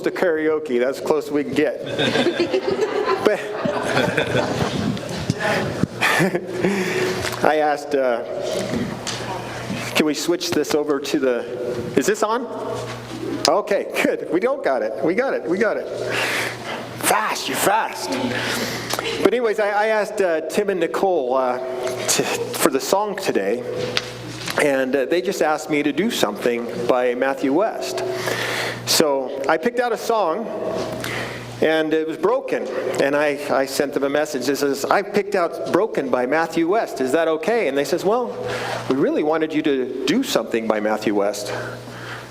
to karaoke. That's as close as we can get. But I asked, can we switch this over to the, is this on? Okay, good. We got it. Fast, you're fast. But anyways, I asked Tim and Nicole for the song today, and they just asked me to do something by Matthew West. So I picked out a song, and it was Broken. And I sent them a message that says, I picked out Broken by Matthew West. Is that okay? And they says, well, we really wanted you to do something by Matthew West.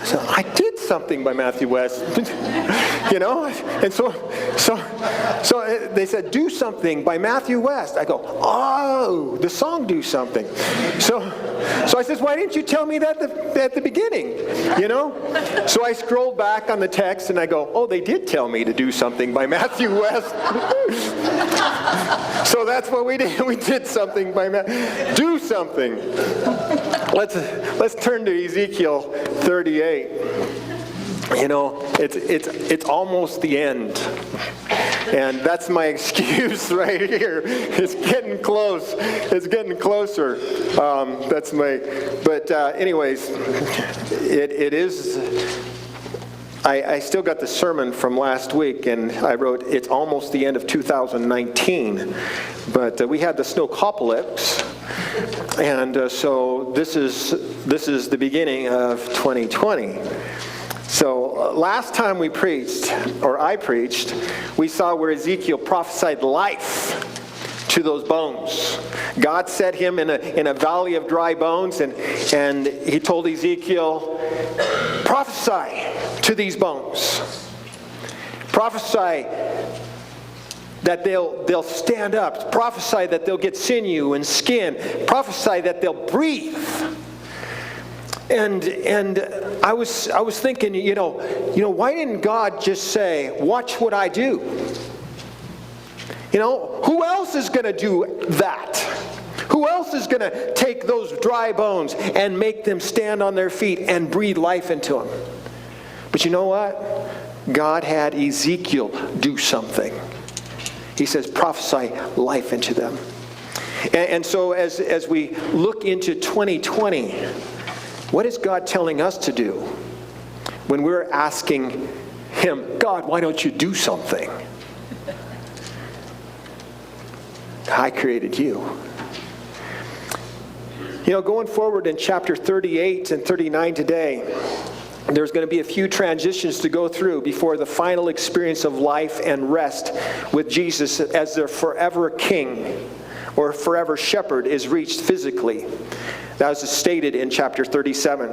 So I did something by Matthew West, you know, and so they said, do something by Matthew West. I go, oh, the song Do Something. So I says, why didn't you tell me that at the beginning, you know? So I scrolled back on the text and I go, oh, they did tell me to do something by Matthew West. So that's what we did. We did something by Do Something. Let's turn to Ezekiel 38. You know, it's almost the end. And that's my excuse right here. It's getting close. It's getting closer. Anyways, it is. I still got the sermon from last week, and I wrote, it's almost the end of 2019. But we had the snowcopolis, and so this is the beginning of 2020. So last time we preached, or I preached, we saw where Ezekiel prophesied life to those bones. God set him in a valley of dry bones, and he told Ezekiel, prophesy to these bones. Prophesy that they'll stand up. Prophesy that they'll get sinew and skin. Prophesy that they'll breathe. And I was thinking, you know, why didn't God just say, watch what I do? You know, who else is going to do that? Who else is going to take those dry bones and make them stand on their feet and breathe life into them? But you know what? God had Ezekiel do something. He says, prophesy life into them. And so as we look into 2020, what is God telling us to do when we're asking Him, God, why don't you do something? I created you. You know, going forward in chapter 38 and 39 today, there's going to be a few transitions to go through before the final experience of life and rest with Jesus as their forever king or forever shepherd is reached physically. That was stated in chapter 37.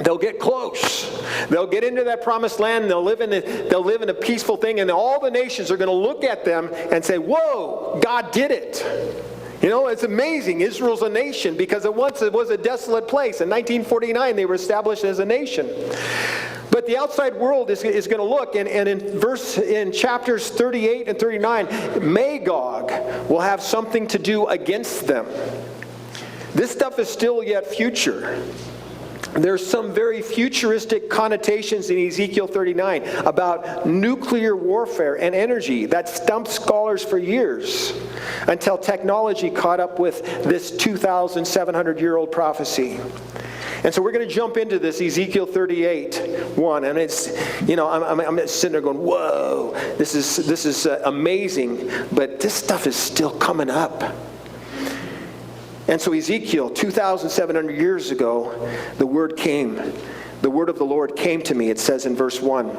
They'll get close. They'll get into that promised land. They'll live in a peaceful thing, and all the nations are going to look at them and say, whoa, God did it. You know, it's amazing. Israel's a nation because it was a desolate place. In 1949, they were established as a nation. But the outside world is going to look, and in chapters 38 and 39, Magog will have something to do against them. This stuff is still yet future. There's some very futuristic connotations in Ezekiel 39 about nuclear warfare and energy that stumped scholars for years until technology caught up with this 2,700-year-old prophecy. And so we're going to jump into this Ezekiel 38:1, and it's, you know, I'm sitting there going, whoa, this is amazing, but this stuff is still coming up. And so Ezekiel, 2,700 years ago, the word of the Lord came to me, it says in verse 1.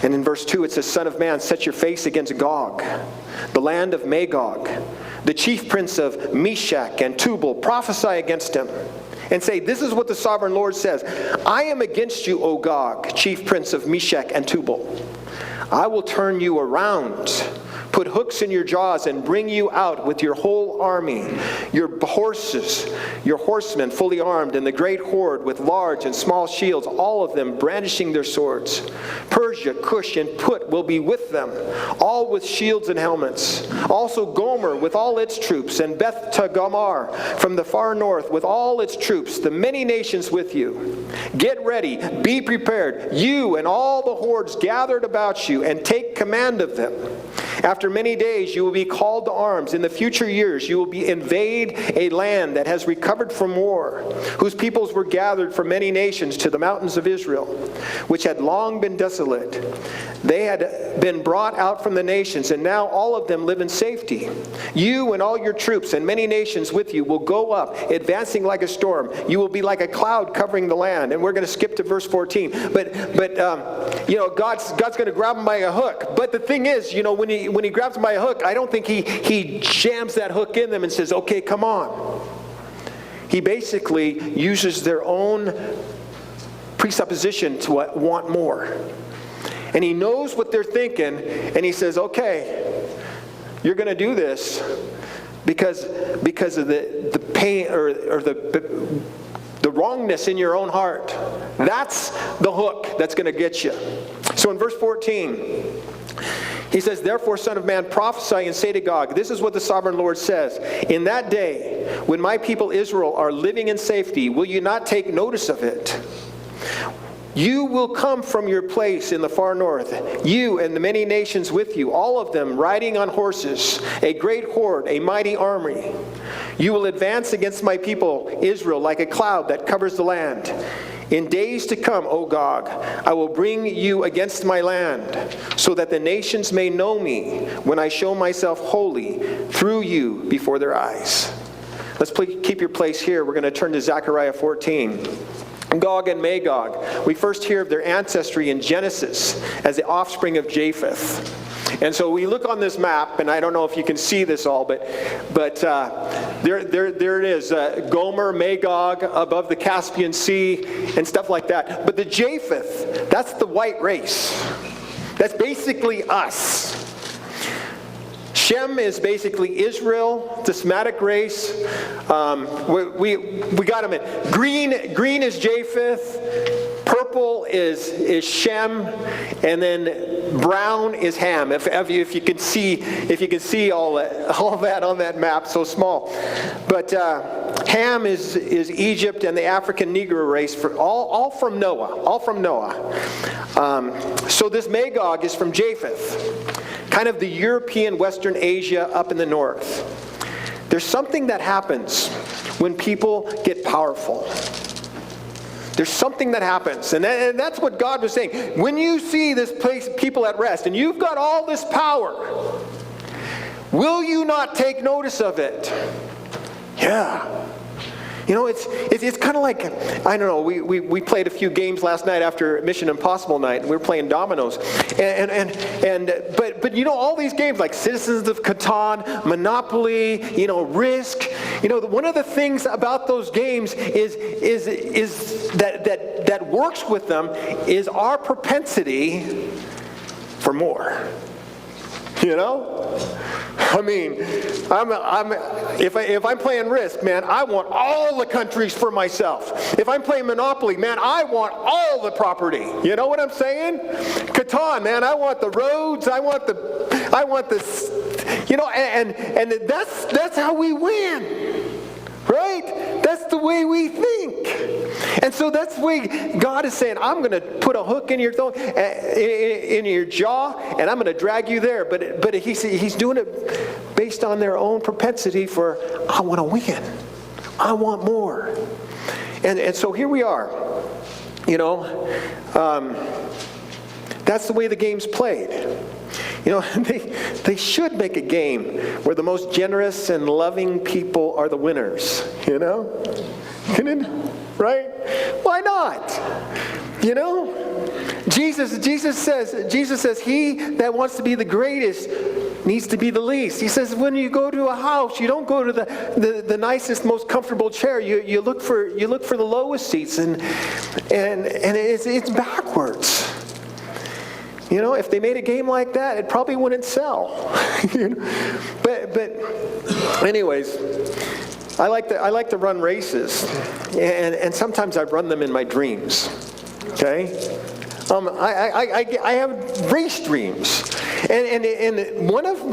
And in verse 2 it says, Son of man, set your face against Gog, the land of Magog, the chief prince of Meshach and Tubal. Prophesy against him and say, this is what the sovereign Lord says. I am against you, O Gog, chief prince of Meshach and Tubal. I will turn you around, put hooks in your jaws and bring you out with your whole army, your horses, your horsemen fully armed, and the great horde with large and small shields, all of them brandishing their swords. Persia, Cush, and Put will be with them, all with shields and helmets. Also Gomer with all its troops, and Beth Togarmah from the far north with all its troops, the many nations with you. Get ready, be prepared, you and all the hordes gathered about you, and take command of them. After many days you will be called to arms. In the future years you will invade a land that has recovered from war, whose peoples were gathered from many nations to the mountains of Israel, which had long been desolate. They had been brought out from the nations, and now all of them live in safety. You and all your troops and many nations with you will go up, advancing like a storm. You will be like a cloud covering the land. And we're going to skip to verse 14. But God's going to grab him by a hook. But the thing is, when he grabs them by a hook, I don't think he jams that hook in them and says, okay, come on. He basically uses their own presupposition to want more. And he knows what they're thinking, and he says, okay, you're going to do this because of the pain or the wrongness in your own heart. That's the hook that's going to get you. So in verse 14, he says, therefore, Son of man, prophesy and say to Gog, this is what the sovereign Lord says. In that day, when my people Israel are living in safety, will you not take notice of it? You will come from your place in the far north, you and the many nations with you, all of them riding on horses, a great horde, a mighty army. You will advance against my people Israel like a cloud that covers the land. In days to come, O Gog, I will bring you against my land, so that the nations may know me when I show myself holy through you before their eyes. Let's keep your place here. We're going to turn to Zechariah 14. Gog and Magog. We first hear of their ancestry in Genesis as the offspring of Japheth. And so we look on this map, and I don't know if you can see this all, but there it is, Gomer, Magog, above the Caspian Sea, and stuff like that. But the Japheth, that's the white race. That's basically us. Shem is basically Israel, the Semitic race. We got them in green is Japheth, purple is Shem, and then brown is Ham. If you can see all that on that map, so small. But Ham is Egypt and the African Negro race, all from Noah. So this Magog is from Japheth. Kind of the European, Western Asia up in the north. There's something that happens when people get powerful. There's something that happens. And that's what God was saying. When you see this place, people at rest, and you've got all this power, will you not take notice of it? Yeah. It's kind of like, I don't know, we played a few games last night after Mission Impossible night. We were playing dominoes. But all these games like Citizens of Catan, Monopoly, Risk, one of the things about those games is that works with them is our propensity for more. I mean, if I'm playing Risk, man, I want all the countries for myself. If I'm playing Monopoly, man, I want all the property. You know what I'm saying? Catan, man, I want the roads. I want the, and that's how we win, right? That's the way we think. And so that's the way God is saying, I'm going to put a hook in your throat, in your jaw, and I'm going to drag you there. But he's doing it based on their own propensity for, I want to win. I want more. And so here we are. That's the way the game's played. They should make a game where the most generous and loving people are the winners, Right? Why not? Jesus says, he that wants to be the greatest needs to be the least. He says, when you go to a house, you don't go to the nicest, most comfortable chair. You look for the lowest seats, and it's backwards. You know, if they made a game like that, it probably wouldn't sell. You know? But anyways, I like to run races, and sometimes I run them in my dreams. Okay, I have race dreams, and one of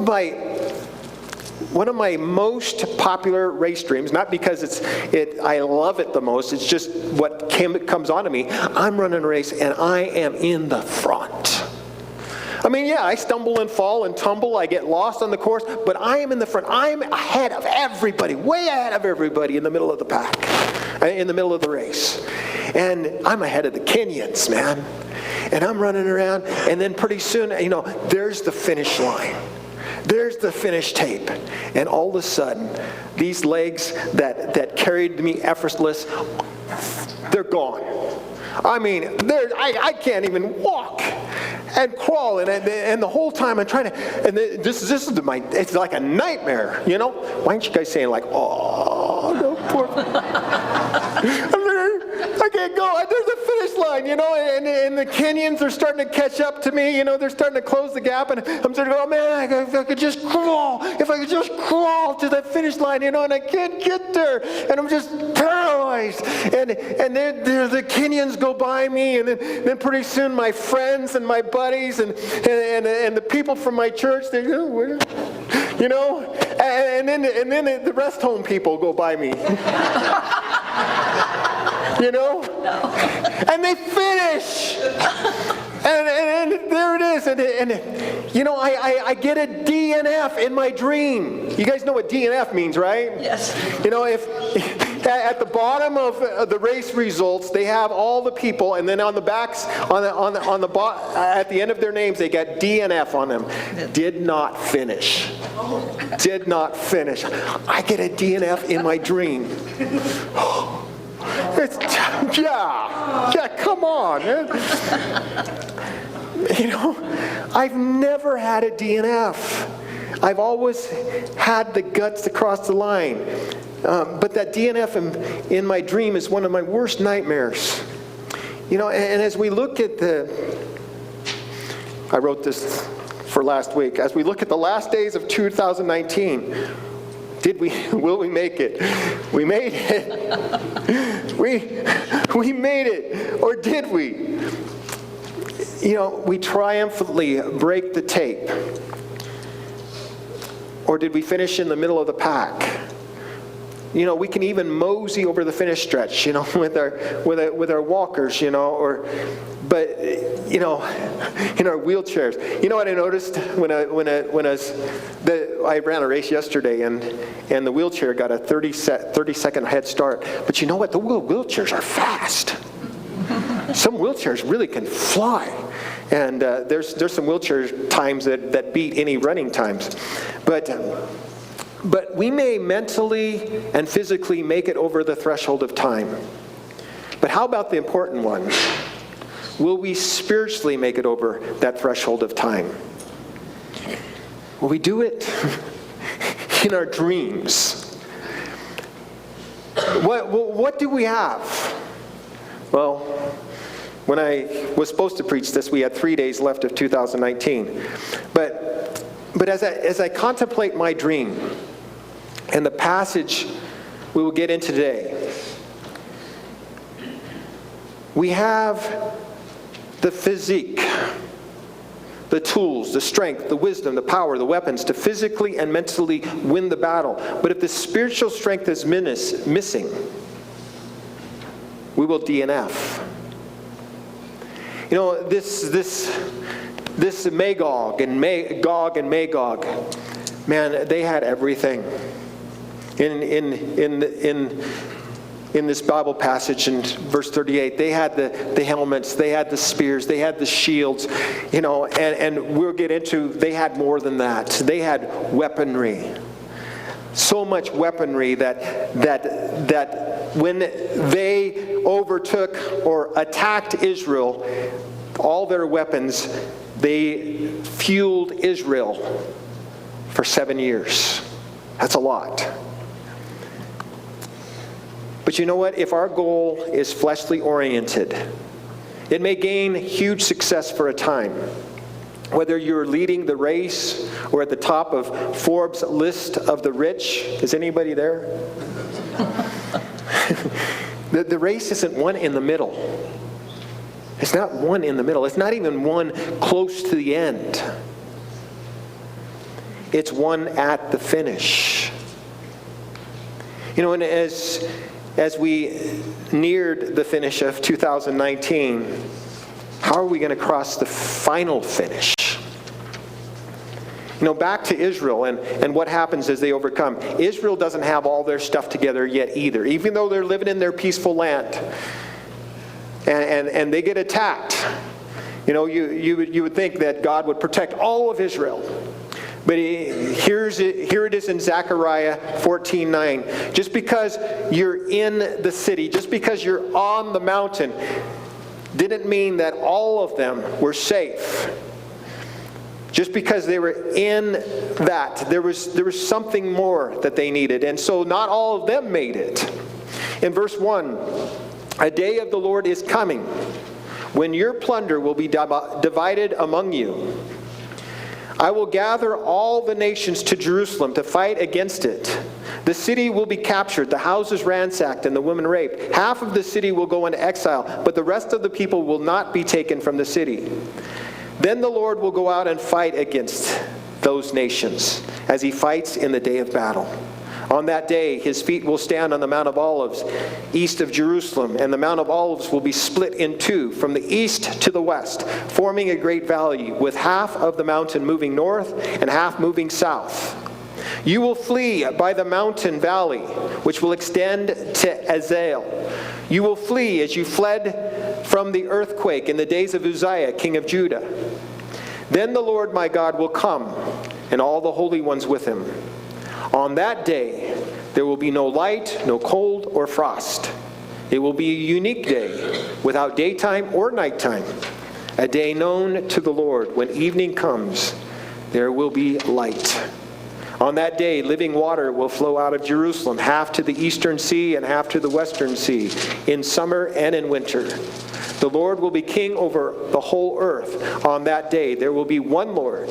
my most popular race dreams, not because I love it the most, it's just what comes onto me. I'm running a race, and I am in the front. I mean, yeah, I stumble and fall and tumble. I get lost on the course, but I am in the front. I'm ahead of everybody, way ahead of everybody in the middle of the pack, in the middle of the race. And I'm ahead of the Kenyans, man. And I'm running around, and then pretty soon, you know, there's the finish line. There's the finish tape. And all of a sudden, these legs that carried me effortless, they're gone. I mean, I can't even walk and crawl, and the whole time I'm trying to, and this is it's like a nightmare, you know? Why aren't you guys saying like, oh, no, poor, I can't go, there's a finish line, you know, and the Kenyans are starting to catch up to me, you know, they're starting to close the gap, and I'm starting to go, oh man, if I could just crawl to that finish line, you know, and I can't get there, and I'm just paralyzed, and then the Kenyans go by me, and then pretty soon my friends and my buddies and the people from my church, they go, you know, and then the rest home people go by me. You know? No. And they finish. And there it is. And you know, I get a DNF in my dream. You guys know what DNF means, right? Yes. You know, if at the bottom of the race results, they have all the people, and then on the backs, at the end of their names, they got DNF on them. Did not finish. Did not finish. I get a DNF in my dream. Yeah, come on. You know, I've never had a DNF. I've always had the guts to cross the line. But that DNF in my dream is one of my worst nightmares. You know, and as we look at I wrote this for last week, as we look at the last days of 2019, will we make it? We made it. We made it. Or did we? You know, we triumphantly break the tape. Or did we finish in the middle of the pack? You know, we can even mosey over the finish stretch, you know, with our walkers, you know, but you know, in our wheelchairs. You know what I noticed when I ran a race yesterday, and the wheelchair got a 30-second head start. But you know what? The wheelchairs are fast. Some wheelchairs really can fly. And there's some wheelchair times that beat any running times. But we may mentally and physically make it over the threshold of time. But how about the important one? Will we spiritually make it over that threshold of time? Will we do it in our dreams? What do we have? Well, when I was supposed to preach this, we had 3 days left of 2019. But as I contemplate my dream and the passage we will get into today, we have the physique, the tools, the strength, the wisdom, the power, the weapons to physically and mentally win the battle. But if the spiritual strength is missing, we will DNF. You know, this Magog and Magog, man, they had everything. In this Bible passage in verse 38, they had the helmets, they had the spears, they had the shields, you know, and we'll get into, they had more than that. They had weaponry. So much weaponry that when they overtook or attacked Israel, all their weapons, they fueled Israel for 7 years. That's a lot. But you know what? If our goal is fleshly oriented, it may gain huge success for a time. Whether you're leading the race or at the top of Forbes' list of the rich. Is anybody there? The race isn't one in the middle. It's not one in the middle. It's not even one close to the end. It's one at the finish. And as we neared the finish of 2019, how are we going to cross the final finish? Back to Israel and what happens as they overcome. Israel doesn't have all their stuff together yet either, even though they're living in their peaceful land. And they get attacked. You would think that God would protect all of Israel. But here it is in Zechariah 14:9. Just because you're in the city, just because you're on the mountain, didn't mean that all of them were safe. Just because they were in that, there was something more that they needed. And so not all of them made it. In verse 1, a day of the Lord is coming, when your plunder will be divided among you. I will gather all the nations to Jerusalem to fight against it. The city will be captured, the houses ransacked, and the women raped. Half of the city will go into exile, but the rest of the people will not be taken from the city. Then the Lord will go out and fight against those nations, as he fights in the day of battle. On that day, his feet will stand on the Mount of Olives, east of Jerusalem, and the Mount of Olives will be split in two, from the east to the west, forming a great valley, with half of the mountain moving north and half moving south. You will flee by the mountain valley, which will extend to Azel. You will flee as you fled from the earthquake in the days of Uzziah, king of Judah. Then the Lord my God will come, and all the holy ones with him. On that day, there will be no light, no cold or frost. It will be a unique day, without daytime or nighttime, a day known to the Lord. When evening comes, there will be light. On that day, living water will flow out of Jerusalem, half to the eastern sea and half to the western sea, in summer and in winter. The Lord will be king over the whole earth. On that day, there will be one Lord,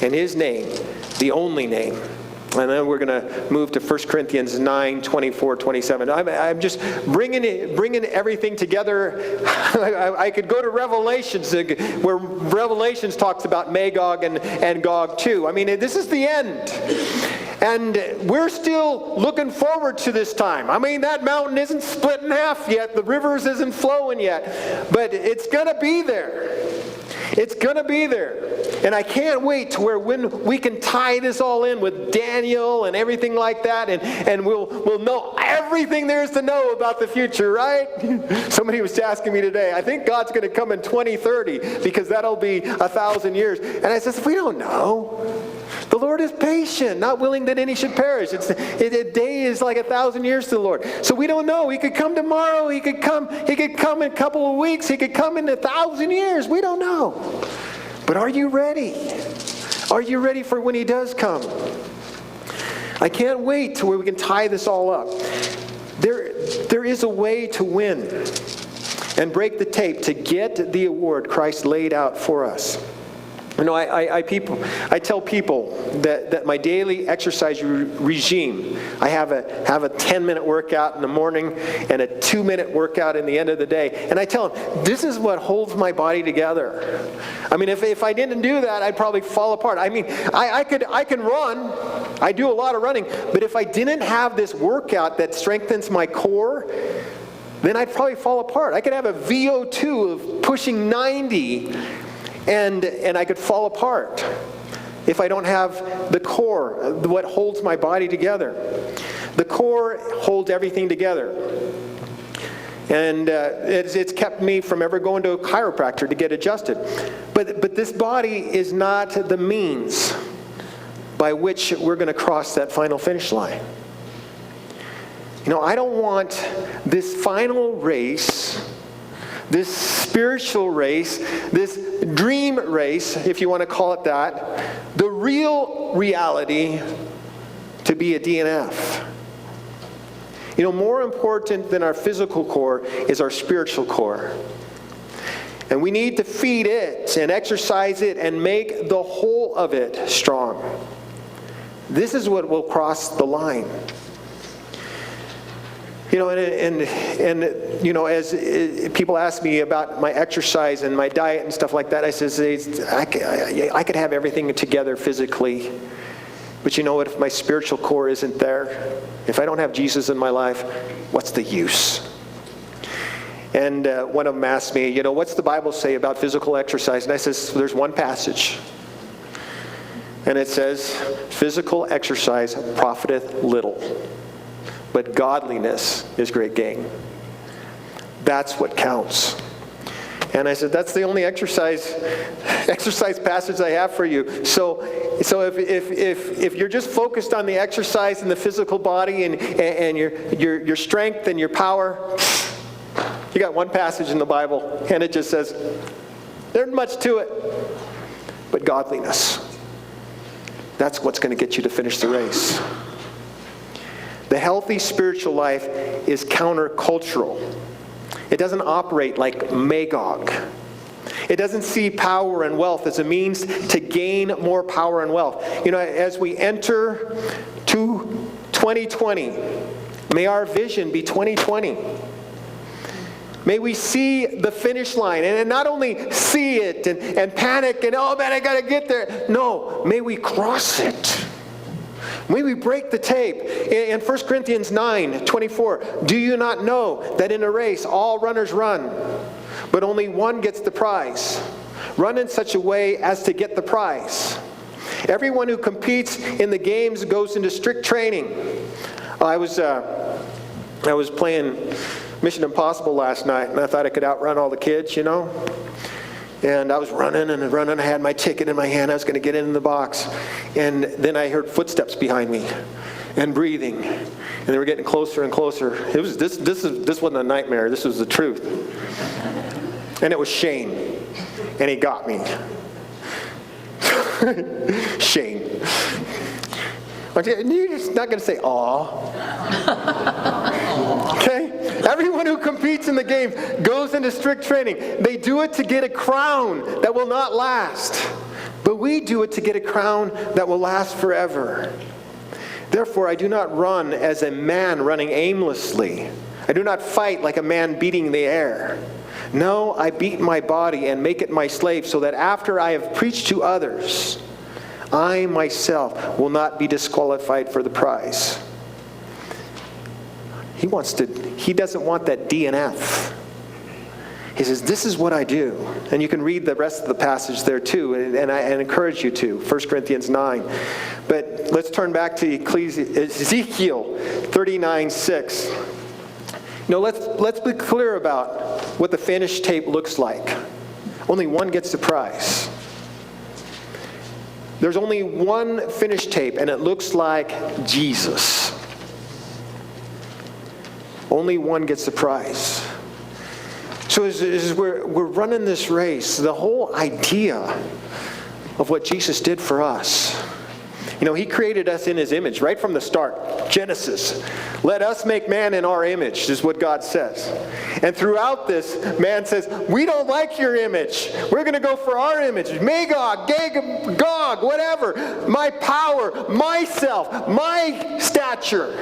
and his name, the only name. And then we're going to move to 1 Corinthians 9, 24, 27. I'm just bringing everything together. I could go to Revelations, where Revelations talks about Magog and Gog too. I mean, this is the end. And we're still looking forward to this time. I mean, that mountain isn't split in half yet. The rivers isn't flowing yet. But it's going to be there. It's going to be there. And I can't wait to when we can tie this all in with Daniel and everything like that, and we'll know everything there is to know about the future, right? Somebody was asking me today, I think God's going to come in 2030 because that'll be 1,000 years. And I said, we don't know. The Lord is patient, not willing that any should perish. A day is like 1,000 years to the Lord. So we don't know. He could come tomorrow. He could come in a couple of weeks. He could come in 1,000 years. We don't know. But are you ready? Are you ready for when he does come? I can't wait to where we can tie this all up. There is a way to win and break the tape to get the award Christ laid out for us. I tell people that my daily exercise regime, I have a 10-minute workout in the morning and a 2-minute workout in the end of the day. And I tell them, this is what holds my body together. I mean, if I didn't do that, I'd probably fall apart. I mean, I can run. I do a lot of running. But if I didn't have this workout that strengthens my core, then I'd probably fall apart. I could have a VO2 of pushing 90, and I could fall apart if I don't have the core, what holds my body together. The core holds everything together. And it's kept me from ever going to a chiropractor to get adjusted. But this body is not the means by which we're going to cross that final finish line. I don't want this final race, this spiritual race, this dream race, if you want to call it that, the real reality to be a DNF. More important than our physical core is our spiritual core. And we need to feed it and exercise it and make the whole of it strong. This is what will cross the line. You know, and you know, as people ask me about my exercise and my diet and stuff like that, I says, I could have everything together physically, but you know what? If my spiritual core isn't there, if I don't have Jesus in my life, what's the use? And one of them asked me, you know, what's the Bible say about physical exercise? And I says, there's one passage. And it says, physical exercise profiteth little, but godliness is great gain. That's what counts. And I said, that's the only exercise passage I have for you. So if you're just focused on the exercise and the physical body and your strength and your power, you got one passage in the Bible, and it just says, there's much to it, but godliness. That's what's going to get you to finish the race. The healthy spiritual life is countercultural. It doesn't operate like Magog. It doesn't see power and wealth as a means to gain more power and wealth. You know, as we enter to 2020, may our vision be 2020. May we see the finish line, and not only see it and panic and, oh man, I got to get there. No, may we cross it. May we break the tape. In 1 Corinthians 9:24, do you not know that in a race all runners run, but only one gets the prize? Run in such a way as to get the prize. Everyone who competes in the games goes into strict training. I was playing Mission Impossible last night, and I thought I could outrun all the kids, you know. And I was running and running. I had my ticket in my hand. I was going to get in the box. And then I heard footsteps behind me and breathing. And they were getting closer and closer. It was this wasn't a nightmare. This was the truth. And it was Shane. And he got me. Shane. You're just not going to say, aw. Okay? Everyone who competes in the game goes into strict training. They do it to get a crown that will not last. But we do it to get a crown that will last forever. Therefore, I do not run as a man running aimlessly. I do not fight like a man beating the air. No, I beat my body and make it my slave, so that after I have preached to others, I myself will not be disqualified for the prize. He doesn't want that DNF. He says, this is what I do. And you can read the rest of the passage there too, and I encourage you to, 1 Corinthians 9. But let's turn back to Ezekiel 39:6. No, let's be clear about what the finished tape looks like. Only one gets the prize. There's only one finished tape, and it looks like Jesus. Only one gets the prize. So as we're running this race, the whole idea of what Jesus did for us, you know, he created us in his image right from the start. Genesis. Let us make man in our image, is what God says. And throughout this, man says, we don't like your image. We're going to go for our image. Magog, Gog, whatever. My power, myself, my stature.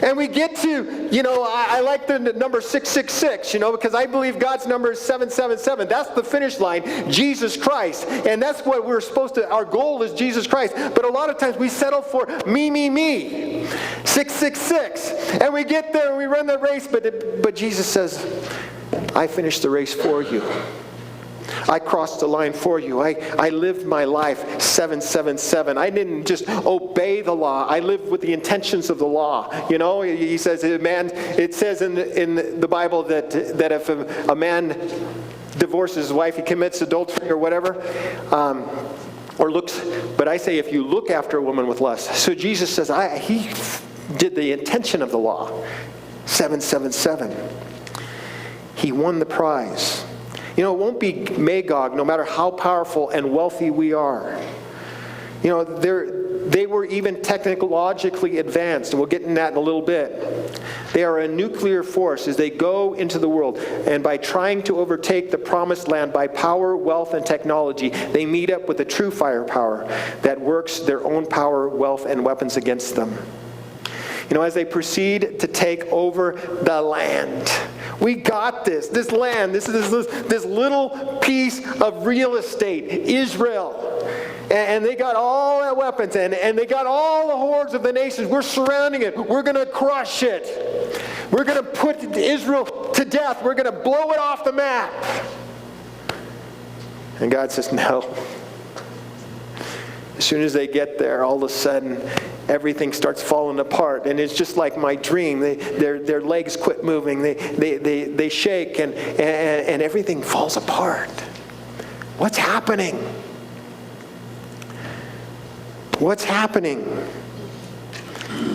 And we get to, you know, I like the number 666, you know, because I believe God's number is 777. That's the finish line, Jesus Christ. And that's what we're supposed to, our goal is Jesus Christ. But a lot of times we settle for me, 666. And we get there and we run the race, but Jesus says, I finished the race for you. I crossed the line for you. I lived my life 777. I didn't just obey the law. I lived with the intentions of the law. You know, he says, it says in the Bible that if a man divorces his wife, he commits adultery or whatever, or looks. But I say, if you look after a woman with lust. So Jesus says, he did the intention of the law. 777. He won the prize. You know, it won't be Magog, no matter how powerful and wealthy we are. You know, they were even technologically advanced, and we'll get into that in a little bit. They are a nuclear force as they go into the world, and by trying to overtake the promised land by power, wealth, and technology, they meet up with the true firepower that works their own power, wealth, and weapons against them. You know, as they proceed to take over the land. We got this. This land, this little piece of real estate, Israel. And they got all the weapons, and they got all the hordes of the nations. We're surrounding it. We're going to crush it. We're going to put Israel to death. We're going to blow it off the map. And God says, no. As soon as they get there, all of a sudden, everything starts falling apart. And it's just like my dream. Their legs quit moving. They shake, and everything falls apart. What's happening? What's happening?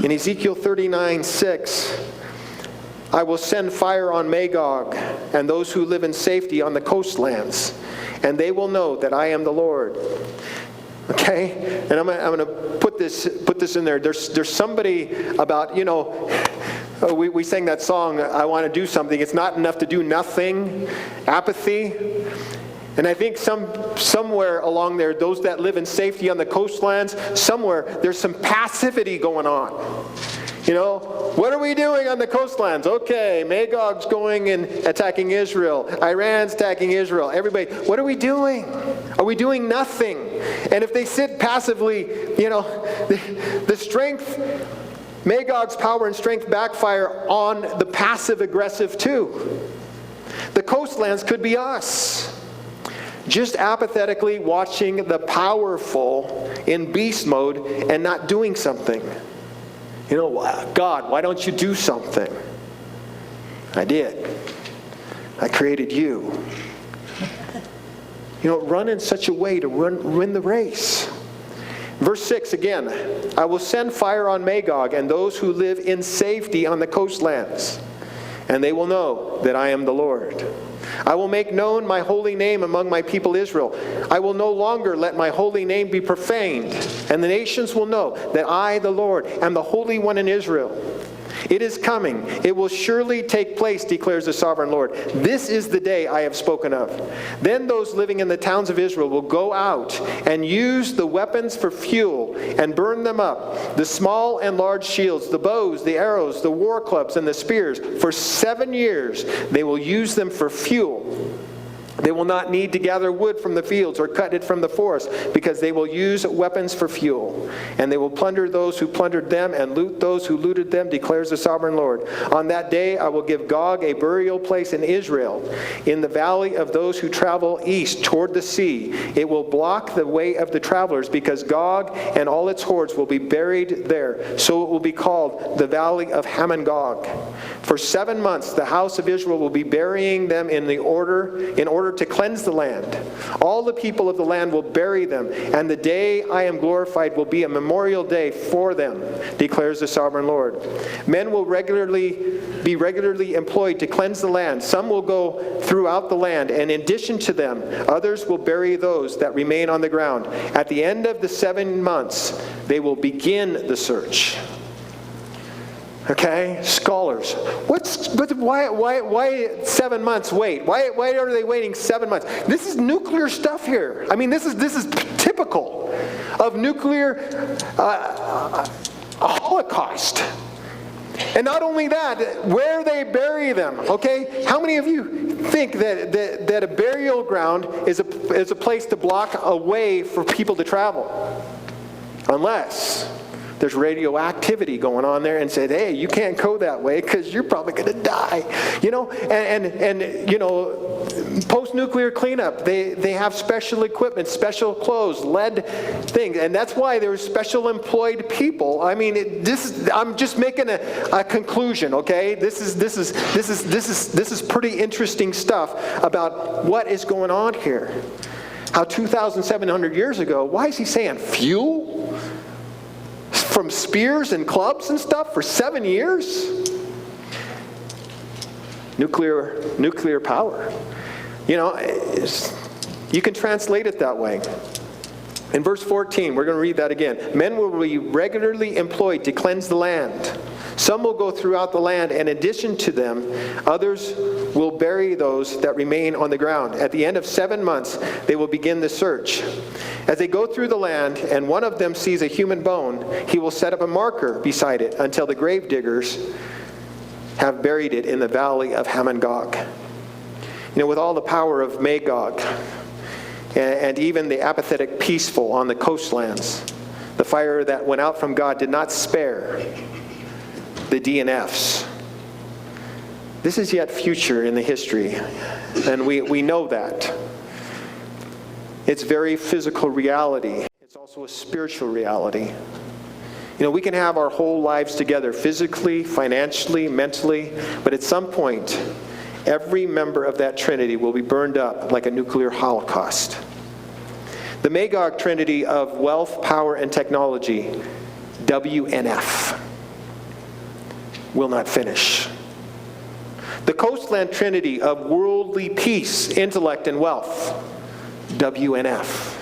In Ezekiel 39:6, I will send fire on Magog and those who live in safety on the coastlands, and they will know that I am the Lord. Okay? And I'm going to put this in there. There's somebody about, we sang that song, I want to do something. It's not enough to do nothing. Apathy. And I think somewhere along there, those that live in safety on the coastlands, somewhere there's some passivity going on. What are we doing on the coastlands? Okay, Magog's going and attacking Israel. Iran's attacking Israel. Everybody, what are we doing? Are we doing nothing? And if they sit passively, the strength, Magog's power and strength backfire on the passive-aggressive too. The coastlands could be us. Just apathetically watching the powerful in beast mode and not doing something. God, why don't you do something? I did. I created you. Run in such a way to win the race. Verse 6 again, I will send fire on Magog and those who live in safety on the coastlands, and they will know that I am the Lord. I will make known my holy name among my people Israel. I will no longer let my holy name be profaned, and the nations will know that I, the Lord, am the Holy One in Israel. It is coming. It will surely take place, declares the sovereign Lord. This is the day I have spoken of. Then those living in the towns of Israel will go out and use the weapons for fuel and burn them up, the small and large shields, the bows, the arrows, the war clubs, and the spears. For 7 years they will use them for fuel. They will not need to gather wood from the fields or cut it from the forest, because they will use weapons for fuel. And they will plunder those who plundered them and loot those who looted them, declares the sovereign Lord. On that day I will give Gog a burial place in Israel, in the valley of those who travel east toward the sea. It will block the way of the travelers, because Gog and all its hordes will be buried there. So it will be called the valley of Hamon-Gog. For 7 months the house of Israel will be burying them in order to cleanse the land. All the people of the land will bury them, and the day I am glorified will be a memorial day for them, declares the sovereign Lord. Men will be regularly employed to cleanse the land. Some will go throughout the land, and in addition to them, others will bury those that remain on the ground. At the end of the 7 months, they will begin the search. Okay, scholars. Why 7 months wait? Why are they waiting 7 months? This is nuclear stuff here. I mean, this is typical of nuclear holocaust. And not only that, where they bury them. Okay, how many of you think that a burial ground is a place to block a way for people to travel? Unless there's radioactivity going on there and said, hey, you can't go that way because you're probably going to die. Post-nuclear cleanup, they have special equipment, special clothes, lead things, and that's why there's special employed people. I mean, I'm just making a conclusion, okay? This is pretty interesting stuff about what is going on here. How 2,700 years ago, why is he saying fuel? From spears and clubs and stuff for 7 years? Nuclear power. You can translate it that way. In verse 14, we're going to read that again. Men will be regularly employed to cleanse the land. Some will go throughout the land, and in addition to them, others will bury those that remain on the ground. At the end of 7 months, they will begin the search. As they go through the land, and one of them sees a human bone, he will set up a marker beside it until the grave diggers have buried it in the valley of Hamon-Gog. With all the power of Magog, and even the apathetic peaceful on the coastlands, the fire that went out from God did not spare the DNFs. This is yet future in the history, and we know that. It's very physical reality. It's also a spiritual reality. We can have our whole lives together, physically, financially, mentally, but at some point, every member of that Trinity will be burned up like a nuclear holocaust. The Magog Trinity of wealth, power, and technology, WNF, will not finish. The coastland Trinity of worldly peace, intellect, and wealth, WNF,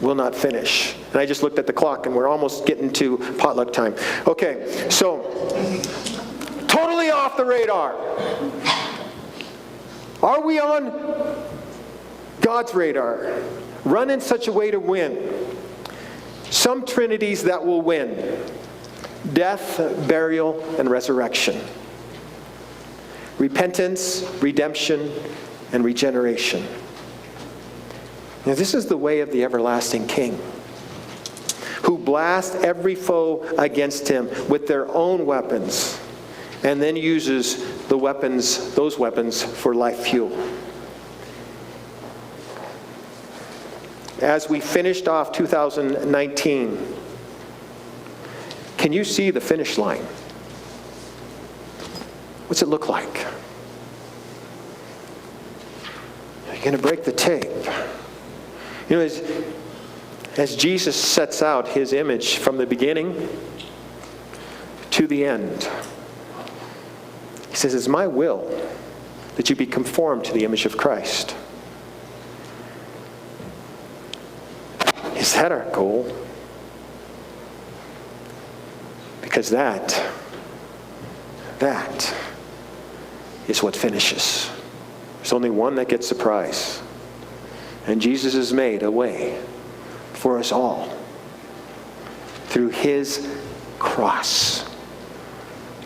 will not finish. And I just looked at the clock, and we're almost getting to potluck time. Okay, so totally off the radar. Are we on God's radar? Run in such a way to win. Some trinities that will win: death, burial, and resurrection. Repentance, redemption, and regeneration. Now, this is the way of the everlasting King, who blasts every foe against him with their own weapons, and then uses those weapons for life fuel. As we finished off 2019, can you see the finish line? What's it look like? Are you going to break the tape? As Jesus sets out his image from the beginning to the end, he says, it's my will that you be conformed to the image of Christ. Is that our goal? Because that is what finishes. There's only one that gets the prize. And Jesus has made a way for us all through his cross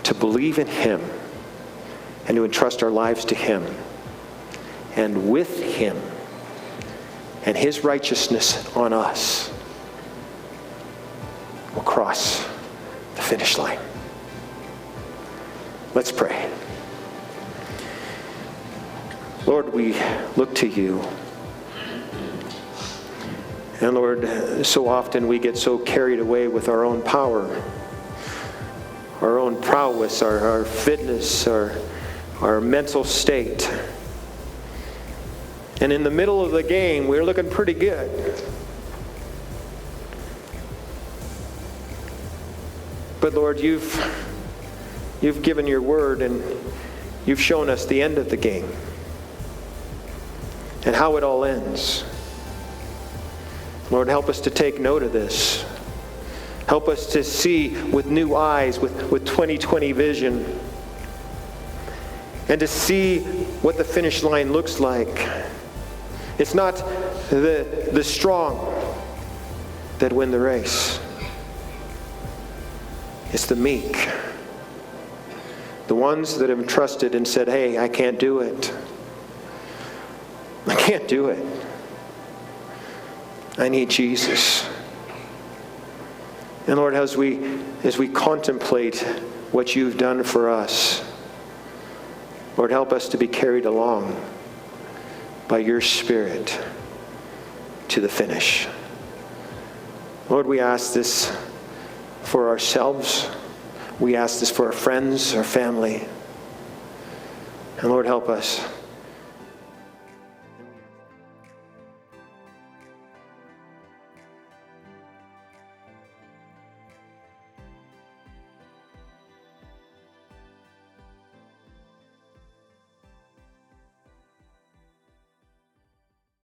to believe in him and to entrust our lives to him. And with him and his righteousness on us, we'll cross the finish line. Let's pray. Lord, we look to you. And Lord, so often we get so carried away with our own power, our own prowess, our fitness, our mental state. And in the middle of the game, we're looking pretty good. But Lord, you've given your word, and you've shown us the end of the game and how it all ends. Lord, help us to take note of this. Help us to see with new eyes, with 2020 vision, and to see what the finish line looks like. It's not the strong that win the race. It's the meek. The ones that have trusted and said, hey, I can't do it. I can't do it. I need Jesus. And Lord, as we contemplate what you've done for us, Lord, help us to be carried along by your Spirit to the finish. Lord, we ask this for ourselves. We ask this for our friends, our family. And Lord, help us